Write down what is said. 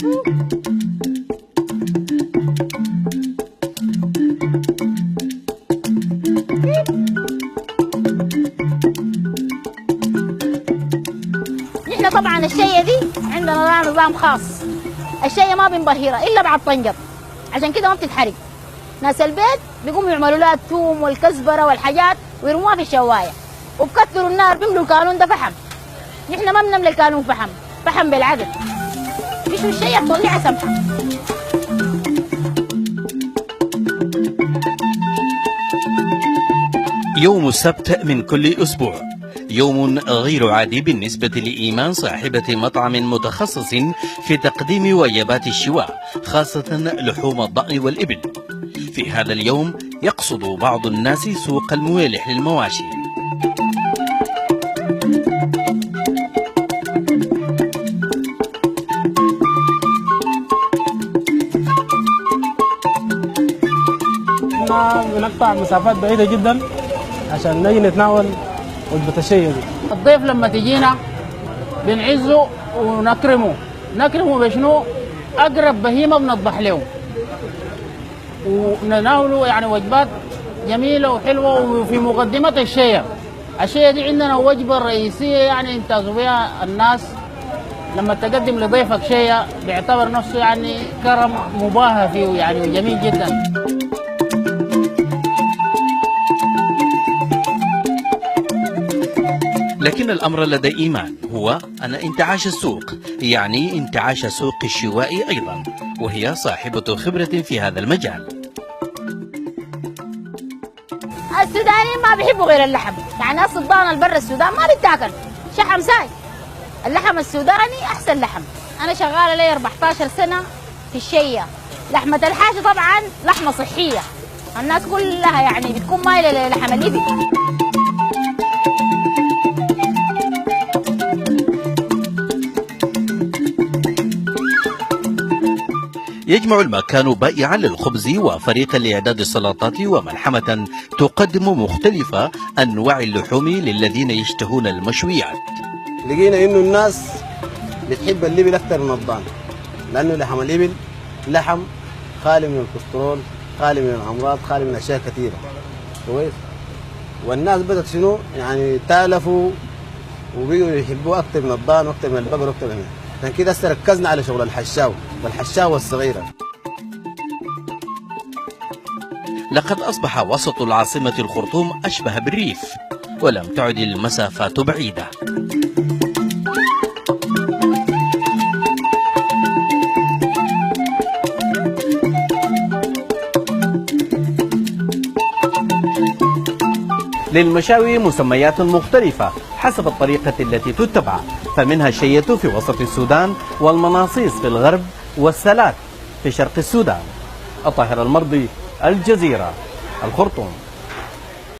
نحن طبعا الشيء دي عندنا نظام خاص، الشيء ما بنبهرها الا بعد طنجر، عشان كده ما بتتحرق. ناس البيت بيقوموا يعملوا لها الثوم والكزبره والحاجات ويرموها في الشوايه، وبكثروا النار بيملوا الكانون ده فحم. نحن ما بنملى الكانون فحم بالعدد، بيشوا الشيء تطلعها سمحه. يوم السبت من كل أسبوع يوم غير عادي بالنسبة لإيمان صاحبة مطعم متخصص في تقديم وجبات الشواء، خاصة لحوم الضأن والإبل. في هذا اليوم يقصد بعض الناس سوق الموالح للمواشي. احنا بنقطع مسافات بعيدة جدا عشان نجي نتناول وجبة الشيء دي. الضيف لما تجينا بنعزه ونكرمه بشنو؟ أقرب بهيمة بنذبح له ونناوله يعني وجبات جميلة وحلوة. وفي مقدمة الشيء دي عندنا وجبة رئيسية يعني يمتازوا بها الناس. لما تقدم لضيفك شيء بيعتبر نفسه يعني كرم مباهى فيه يعني وجميل جدا. لكن الأمر لدى إيمان هو أن انتعاش السوق يعني انتعاش سوق الشواء أيضا، وهي صاحبة خبرة في هذا المجال. السودانيين ما بيحبوا غير اللحم، يعني الصدان البر السودان ما بيتاكل شحم ساي. اللحم السوداني أحسن لحم. أنا شغالة لي 14 سنة في الشية. لحمة الحاجة طبعا لحمة صحية، الناس كلها يعني بتكون مايلة للحم الإبل. يجمع المكان بائعا للخبز وفريقا لإعداد السلطات وملحمة تقدم مختلف أنواع اللحوم للذين يشتهون المشويات. لقينا إنه الناس بتحب الإبل أكثر من الضان، لأنه لحم الإبل لحم خالي من الكوليسترول، خالي من الأمراض، خالي من أشياء كثيرة كويس. والناس بدأت شنو يعني تالفوا وبقوا يحبوه أكثر من الضان وأكثر من البقر وأكثر من عشان كده هسه ركزنا على شغل الحشاو والحشاوة الصغيرة. لقد أصبح وسط العاصمة الخرطوم أشبه بالريف، ولم تعد المسافات بعيدة. للمشاوي مسميات مختلفة حسب الطريقة التي تتبع، فمنها الشية في وسط السودان، والمناصيص في الغرب، والسلات في شرق السودان. الطاهر المرضي، الجزيرة، الخرطوم.